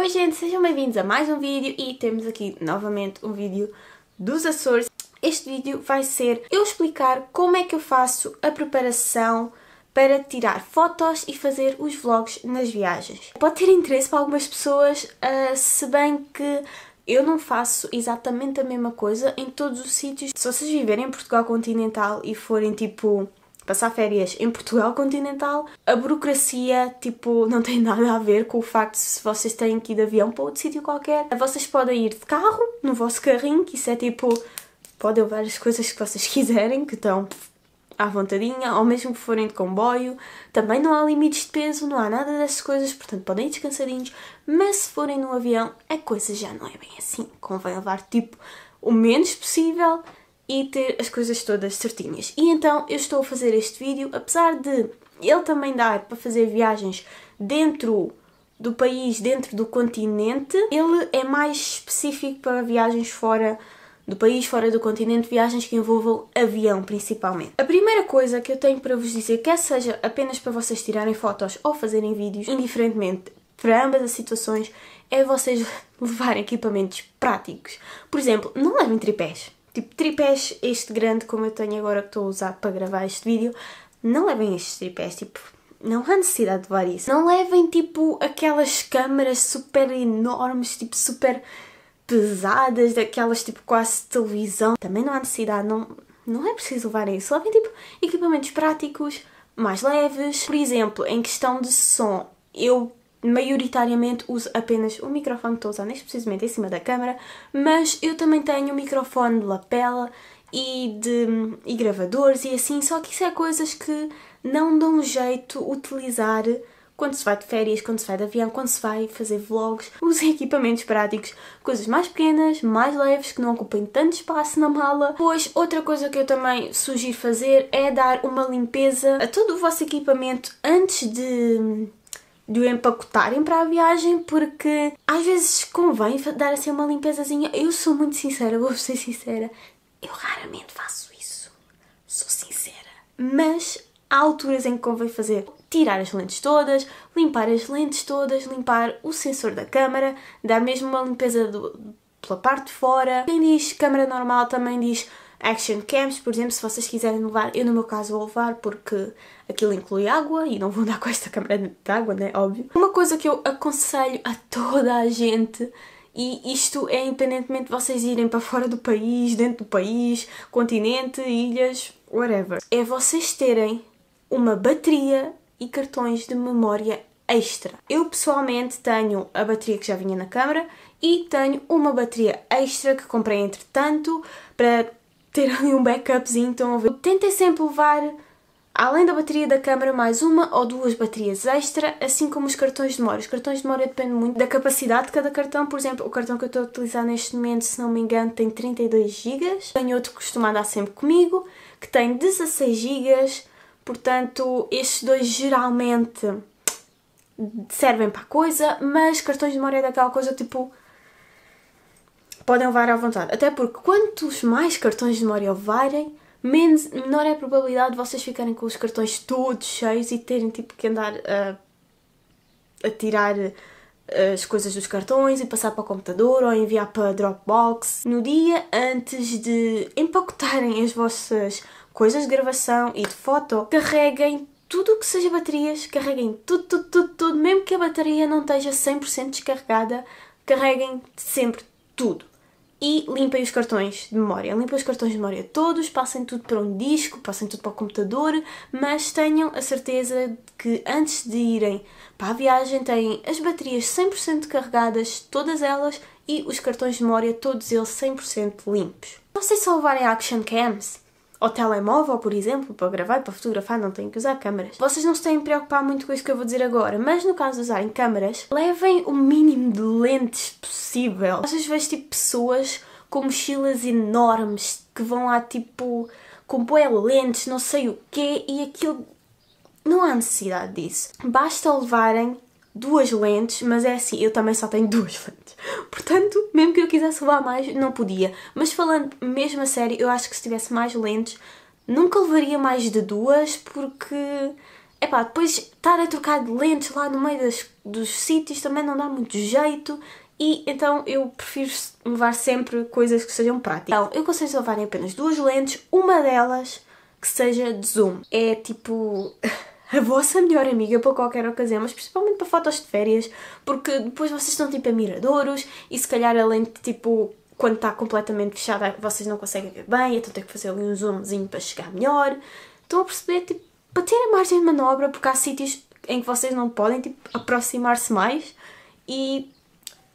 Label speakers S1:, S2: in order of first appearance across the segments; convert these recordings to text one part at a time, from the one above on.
S1: Oi gente, sejam bem-vindos a mais um vídeo e temos aqui novamente um vídeo dos Açores. Este vídeo vai ser eu explicar como é que eu faço a preparação para tirar fotos e fazer os vlogs nas viagens. Pode ter interesse para algumas pessoas, se bem que eu não faço exatamente a mesma coisa em todos os sítios. Se vocês viverem em Portugal continental e forem tipo passar férias em Portugal continental, a burocracia, tipo, não tem nada a ver com o facto de se vocês têm que ir de avião para outro sítio qualquer. Vocês podem ir de carro, no vosso carrinho, que isso é tipo, podem levar as coisas que vocês quiserem, que estão à vontadinha, ou mesmo que forem de comboio. Também não há limites de peso, não há nada dessas coisas, portanto podem ir descansadinhos. Mas se forem no avião, a coisa já não é bem assim. Convém levar, tipo, o menos possível e ter as coisas todas certinhas. E então eu estou a fazer este vídeo, apesar de ele também dar para fazer viagens dentro do país, dentro do continente, ele é mais específico para viagens fora do país, fora do continente, viagens que envolvam avião principalmente. A primeira coisa que eu tenho para vos dizer, quer seja apenas para vocês tirarem fotos ou fazerem vídeos, indiferentemente para ambas as situações, é vocês levarem equipamentos práticos. Por exemplo, não levem tripés. Tipo, tripés este grande, como eu tenho agora que estou a usar para gravar este vídeo, não levem estes tripés, tipo, não há necessidade de levar isso. Não levem, tipo, aquelas câmaras super enormes, tipo, super pesadas, daquelas, tipo, quase de televisão. Também não há necessidade, não é preciso levar isso. Levem, tipo, equipamentos práticos, mais leves. Por exemplo, em questão de som, eu maioritariamente uso apenas o microfone que estou a usar neste precisamente em cima da câmera, mas eu também tenho um microfone de lapela e gravadores e assim, só que isso é coisas que não dão jeito utilizar quando se vai de férias, quando se vai de avião, quando se vai fazer vlogs. Usem equipamentos práticos, coisas mais pequenas, mais leves, que não ocupem tanto espaço na mala. Pois, outra coisa que eu também sugiro fazer é dar uma limpeza a todo o vosso equipamento antes de o empacotarem para a viagem, porque às vezes convém dar assim uma limpezazinha. Eu sou muito sincera, vou ser sincera, eu raramente faço isso, sou sincera, mas há alturas em que convém fazer. Tirar as lentes todas, limpar as lentes todas, limpar o sensor da câmara, dar mesmo uma limpeza pela parte de fora. Quem diz câmara normal também diz action cams, por exemplo, se vocês quiserem levar. Eu no meu caso vou levar porque aquilo inclui água e não vou andar com esta câmara de água, né? Óbvio. Uma coisa que eu aconselho a toda a gente, e isto é independentemente de vocês irem para fora do país, dentro do país, continente, ilhas, whatever, é vocês terem uma bateria e cartões de memória extra. Eu pessoalmente tenho a bateria que já vinha na câmara e tenho uma bateria extra que comprei entretanto para ter ali um backupzinho. Então a ver. Tentem sempre levar, além da bateria da câmara, mais uma ou duas baterias extra, assim como os cartões de memória. Os cartões de memória dependem muito da capacidade de cada cartão. Por exemplo, o cartão que eu estou a utilizar neste momento, se não me engano, tem 32 GB. Tenho outro que costuma andar sempre comigo, que tem 16 GB. Portanto, estes dois geralmente servem para a coisa, mas cartões de memória é daquela coisa tipo, podem levar à vontade. Até porque quantos mais cartões de memória levarem, menor é a probabilidade de vocês ficarem com os cartões todos cheios e terem tipo que andar a tirar as coisas dos cartões e passar para o computador ou enviar para a Dropbox. No dia antes de empacotarem as vossas coisas de gravação e de foto, carreguem tudo o que seja baterias, carreguem tudo, mesmo que a bateria não esteja 100% descarregada, carreguem sempre tudo. E limpem os cartões de memória. Limpem os cartões de memória todos, passem tudo para um disco, passem tudo para o computador, mas tenham a certeza de que antes de irem para a viagem têm as baterias 100% carregadas, todas elas, e os cartões de memória, todos eles 100% limpos. Não sei se levarem action cams ou telemóvel, por exemplo, para gravar e para fotografar, não têm que usar câmaras. Vocês não se têm que preocupar muito com isso que eu vou dizer agora, mas no caso de usarem câmaras, levem o mínimo de lentes possível. Às vezes vejo tipo pessoas com mochilas enormes que vão lá tipo com bué lentes, não sei o quê, e aquilo não há necessidade disso. Basta levarem duas lentes, mas é assim, eu também só tenho duas lentes. Portanto, mesmo que eu quisesse levar mais, não podia. Mas falando mesmo a sério, eu acho que se tivesse mais lentes, nunca levaria mais de duas, porque epá, depois estar a trocar de lentes lá no meio dos sítios também não dá muito jeito. E então eu prefiro levar sempre coisas que sejam práticas. Então, eu aconselho a levarem apenas 2 lentes, uma delas que seja de zoom. É tipo a vossa melhor amiga para qualquer ocasião, mas principalmente para fotos de férias, porque depois vocês estão tipo a miradouros e se calhar a lente tipo, quando está completamente fechada, vocês não conseguem ver bem, então tem que fazer ali um zoomzinho para chegar melhor. Estão a perceber, tipo, para ter a margem de manobra, porque há sítios em que vocês não podem tipo, aproximar-se mais e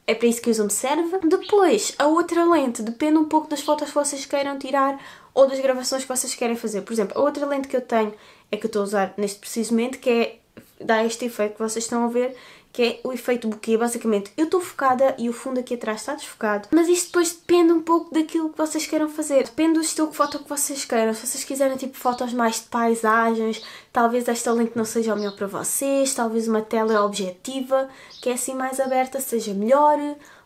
S1: é para isso que o zoom serve. Depois, a outra lente depende um pouco das fotos que vocês queiram tirar ou das gravações que vocês querem fazer. Por exemplo, a outra lente que eu tenho é que eu estou a usar neste preciso momento, que é, dá este efeito que vocês estão a ver, que é o efeito bokeh. Basicamente, eu estou focada e o fundo aqui atrás está desfocado. Mas isto depois depende um pouco daquilo que vocês queiram fazer. Depende do estilo de foto que vocês queiram. Se vocês quiserem tipo fotos mais de paisagens, talvez esta lente não seja o melhor para vocês. Talvez uma tela objetiva, que é assim mais aberta, seja melhor.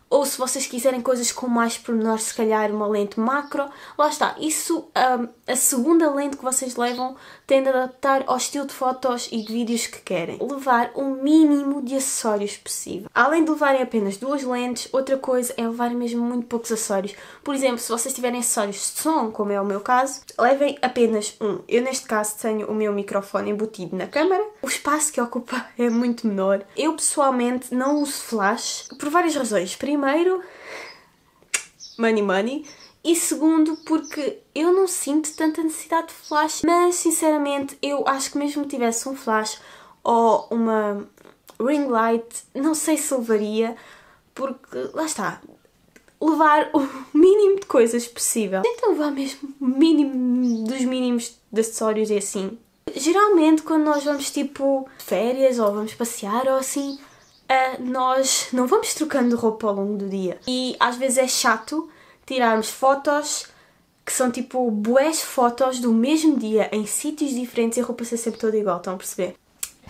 S1: Ou se vocês quiserem coisas com mais pormenores, se calhar uma lente macro. Lá está, isso, a segunda lente que vocês levam tem de adaptar ao estilo de fotos e de vídeos que querem. Levar o mínimo de acessórios possível. Além de levarem apenas 2 lentes, outra coisa é levarem mesmo muito poucos acessórios. Por exemplo, se vocês tiverem acessórios de som, como é o meu caso, levem apenas um. Eu neste caso tenho o meu microfone embutido na câmara. O espaço que ocupa é muito menor. Eu pessoalmente não uso flash por várias razões. Primeiro, money. E segundo, porque eu não sinto tanta necessidade de flash. Mas, sinceramente, eu acho que mesmo que tivesse um flash ou uma ring light, não sei se levaria. Porque, lá está, levar o mínimo de coisas possível. Tenta levar mesmo o mínimo dos mínimos de acessórios e assim. Geralmente, quando nós vamos, tipo, de férias ou vamos passear ou assim, nós não vamos trocando de roupa ao longo do dia. E às vezes é chato tirarmos fotos que são tipo bués fotos do mesmo dia em sítios diferentes e a roupa ser sempre toda igual, estão a perceber?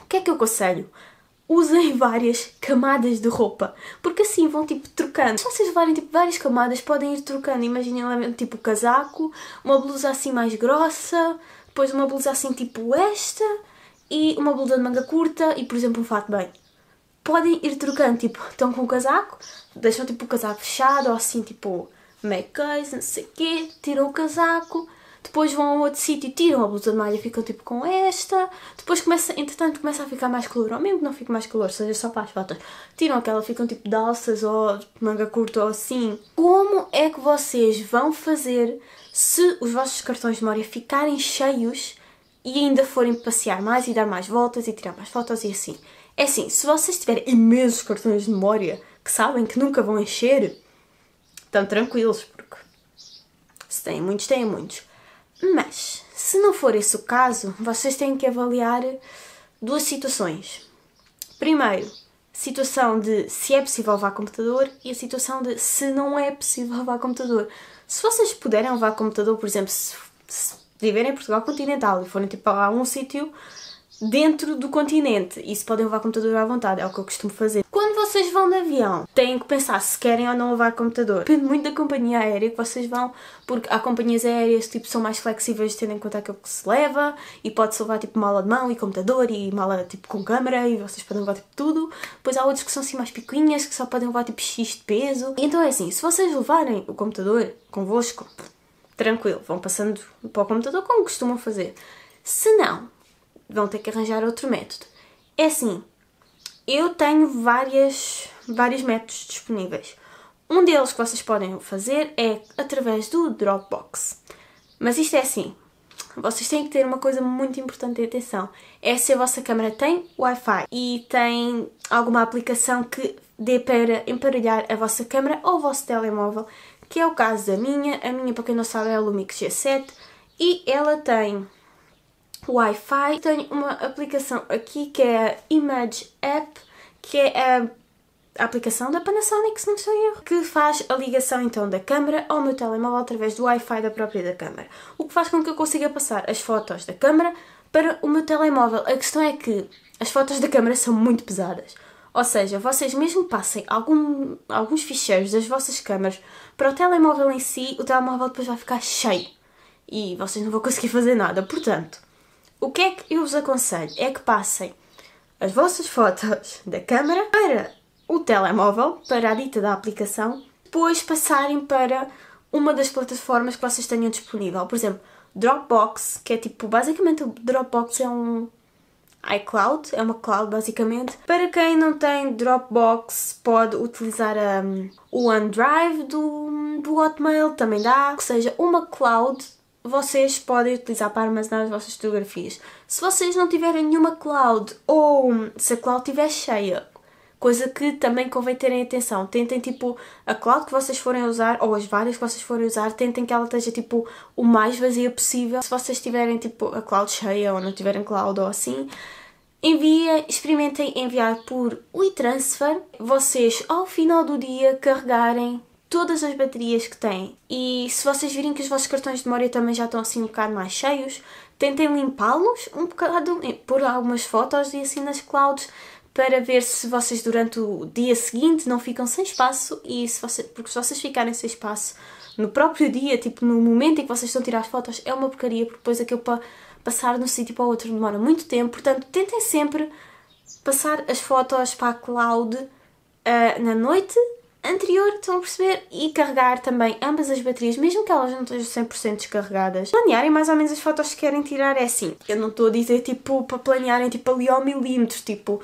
S1: O que é que eu aconselho? Usem várias camadas de roupa, porque assim vão tipo trocando. Se vocês levarem tipo várias camadas, podem ir trocando. Imaginem levem tipo casaco, uma blusa assim mais grossa, depois uma blusa assim tipo esta e uma blusa de manga curta e por exemplo um fato bem. Podem ir trocando, tipo, estão com o casaco, deixam tipo o casaco fechado ou assim tipo meio coisa, não sei o quê, tiram o casaco, depois vão a outro sítio, tiram a blusa de malha e ficam tipo com esta, depois entretanto começa a ficar mais calor, ou mesmo que não fique mais calor, seja só para as fotos, tiram aquela, ficam tipo de alças ou de manga curta ou assim. Como é que vocês vão fazer se os vossos cartões de memória ficarem cheios e ainda forem passear mais e dar mais voltas e tirar mais fotos e assim? É assim, se vocês tiverem imensos cartões de memória que sabem que nunca vão encher, estão tranquilos, porque se têm muitos, têm muitos. Mas, se não for esse o caso, vocês têm que avaliar 2 situações. Primeiro, situação de se é possível levar computador e a situação de se não é possível levar computador. Se vocês puderem levar computador, por exemplo, se viverem em Portugal continental e forem tipo a um sítio dentro do continente, isso podem levar computador à vontade, é o que eu costumo fazer. Quando vocês vão de avião, têm que pensar se querem ou não levar computador. Depende muito da companhia aérea que vocês vão, porque há companhias aéreas tipo são mais flexíveis tendo em conta aquilo que se leva e pode-se levar tipo mala de mão e computador e mala tipo com câmera e vocês podem levar tipo tudo. Depois há outros que são assim mais picuinhas que só podem levar tipo X de peso. E então é assim, se vocês levarem o computador convosco, tranquilo, vão passando para o computador como costumam fazer. Se não, vão ter que arranjar outro método. É assim, eu tenho vários métodos disponíveis. Um deles que vocês podem fazer é através do Dropbox. Mas isto é assim, vocês têm que ter uma coisa muito importante de atenção. É se a vossa câmera tem Wi-Fi e tem alguma aplicação que dê para emparelhar a vossa câmera ou o vosso telemóvel, que é o caso da minha. A minha, para quem não sabe, é a Lumix G7 e ela tem Wi-Fi. Tenho uma aplicação aqui que é a Image App, que é a aplicação da Panasonic, se não estou em erro, que faz a ligação então da câmera ao meu telemóvel através do Wi-Fi da própria da câmera. O que faz com que eu consiga passar as fotos da câmera para o meu telemóvel. A questão é que as fotos da câmera são muito pesadas. Ou seja, vocês mesmo passem alguns ficheiros das vossas câmaras para o telemóvel em si, o telemóvel depois vai ficar cheio e vocês não vão conseguir fazer nada. Portanto, o que é que eu vos aconselho? É que passem as vossas fotos da câmara para o telemóvel, para a dita da aplicação, depois passarem para uma das plataformas que vocês tenham disponível. Por exemplo, Dropbox, que é tipo, basicamente o Dropbox é um iCloud, é uma cloud basicamente. Para quem não tem Dropbox, pode utilizar o OneDrive do Hotmail, também dá. Ou seja, uma cloud vocês podem utilizar para armazenar as vossas fotografias. Se vocês não tiverem nenhuma cloud ou se a cloud estiver cheia, coisa que também convém terem atenção, tentem tipo a cloud que vocês forem usar ou as várias que vocês forem usar, tentem que ela esteja tipo o mais vazia possível. Se vocês tiverem tipo a cloud cheia ou não tiverem cloud ou assim, experimentem enviar por WeTransfer. Vocês ao final do dia carregarem todas as baterias que têm e se vocês virem que os vossos cartões de memória também já estão assim um bocado mais cheios, tentem limpá-los um bocado, pôr algumas fotos e assim nas clouds para ver se vocês durante o dia seguinte não ficam sem espaço e porque se vocês ficarem sem espaço no próprio dia, tipo no momento em que vocês estão a tirar as fotos, é uma porcaria porque depois aquilo para passar de um sítio para o outro demora muito tempo, portanto tentem sempre passar as fotos para a cloud na noite anterior, estão a perceber? E carregar também ambas as baterias, mesmo que elas não estejam 100% descarregadas. Planearem mais ou menos as fotos que querem tirar é assim. Eu não estou a dizer tipo para planearem tipo ali ao milímetro, tipo,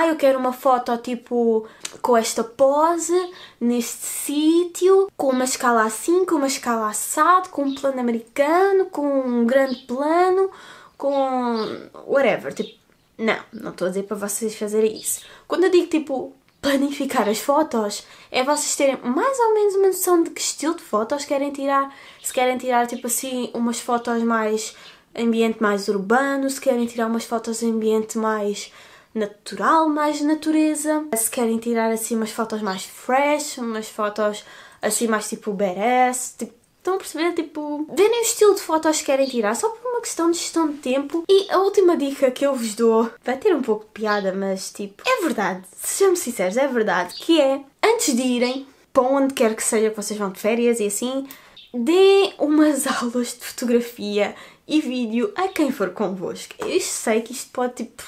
S1: eu quero uma foto tipo com esta pose, neste sítio, com uma escala assim, com uma escala assado, com um plano americano, com um grande plano, com whatever, tipo, não estou a dizer para vocês fazerem isso. Quando eu digo tipo planificar as fotos, é vocês terem mais ou menos uma noção de que estilo de fotos querem tirar. Se querem tirar tipo assim umas fotos mais ambiente mais urbano, se querem tirar umas fotos em ambiente mais natural, mais natureza, se querem tirar assim umas fotos mais fresh, umas fotos assim mais tipo badass, tipo, estão a perceber? Tipo, verem o estilo de fotos que querem tirar, só por uma questão de gestão de tempo. E a última dica que eu vos dou, vai ter um pouco de piada, mas tipo, é verdade, sejamos sinceros, é verdade, que é, antes de irem para onde quer que seja que vocês vão de férias e assim, deem umas aulas de fotografia e vídeo a quem for convosco. Eu sei que isto pode tipo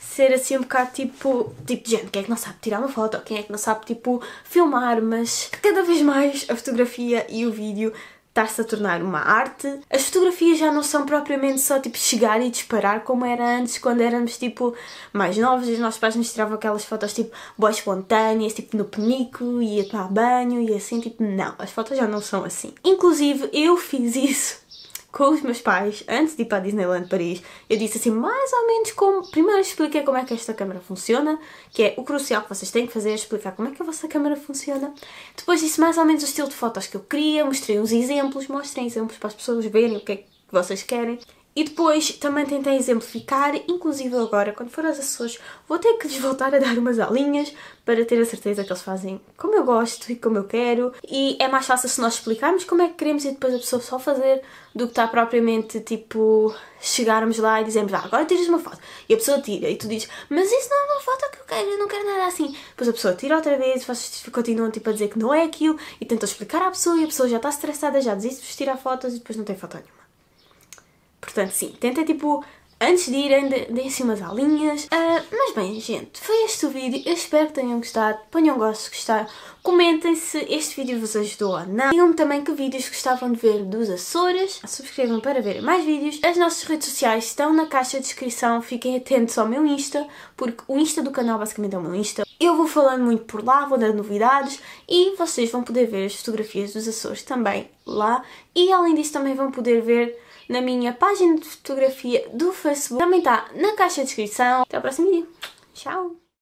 S1: ser assim um bocado tipo gente, quem é que não sabe tirar uma foto, quem é que não sabe tipo filmar, mas cada vez mais a fotografia e o vídeo está-se a tornar uma arte. As fotografias já não são propriamente só tipo chegar e disparar como era antes, quando éramos tipo mais novos e os nossos pais nos tiravam aquelas fotos tipo boas espontâneas, tipo no penico, ia tomar banho e assim, tipo não, as fotos já não são assim. Inclusive eu fiz isso com os meus pais, antes de ir para a Disneyland Paris. Eu disse assim, mais ou menos como... Primeiro expliquei como é que esta câmera funciona, que é o crucial que vocês têm que fazer, explicar como é que a vossa câmera funciona. Depois disse mais ou menos o estilo de fotos que eu queria, mostrei uns exemplos, mostrem exemplos para as pessoas verem o que é que vocês querem. E depois também tentei exemplificar, inclusive agora, quando for aos Açores, vou ter que lhes voltar a dar umas aulinhas para ter a certeza que eles fazem como eu gosto e como eu quero. E é mais fácil se nós explicarmos como é que queremos e depois a pessoa só fazer, do que estar propriamente, tipo, chegarmos lá e dizermos, agora tiras uma foto. E a pessoa tira e tu dizes, mas isso não é uma foto que eu quero, eu não quero nada assim. Depois a pessoa tira outra vez, vocês continuam tipo a dizer que não é aquilo e tentam explicar à pessoa e a pessoa já está estressada, já desiste de tirar fotos e depois não tem foto nenhuma. Portanto, sim, tentem, tipo, antes de irem, deem assim umas aulinhas. Mas bem, gente, foi este o vídeo. Eu espero que tenham gostado. Ponham gosto se gostaram. Comentem se este vídeo vos ajudou ou não. Digam-me também que vídeos gostavam de ver dos Açores. Subscrevam para verem mais vídeos. As nossas redes sociais estão na caixa de descrição. Fiquem atentos ao meu Insta, porque o Insta do canal basicamente é o meu Insta. Eu vou falando muito por lá, vou dar novidades e vocês vão poder ver as fotografias dos Açores também lá. E além disso também vão poder ver na minha página de fotografia do Facebook. Também está na caixa de descrição. Até ao próximo vídeo. Tchau!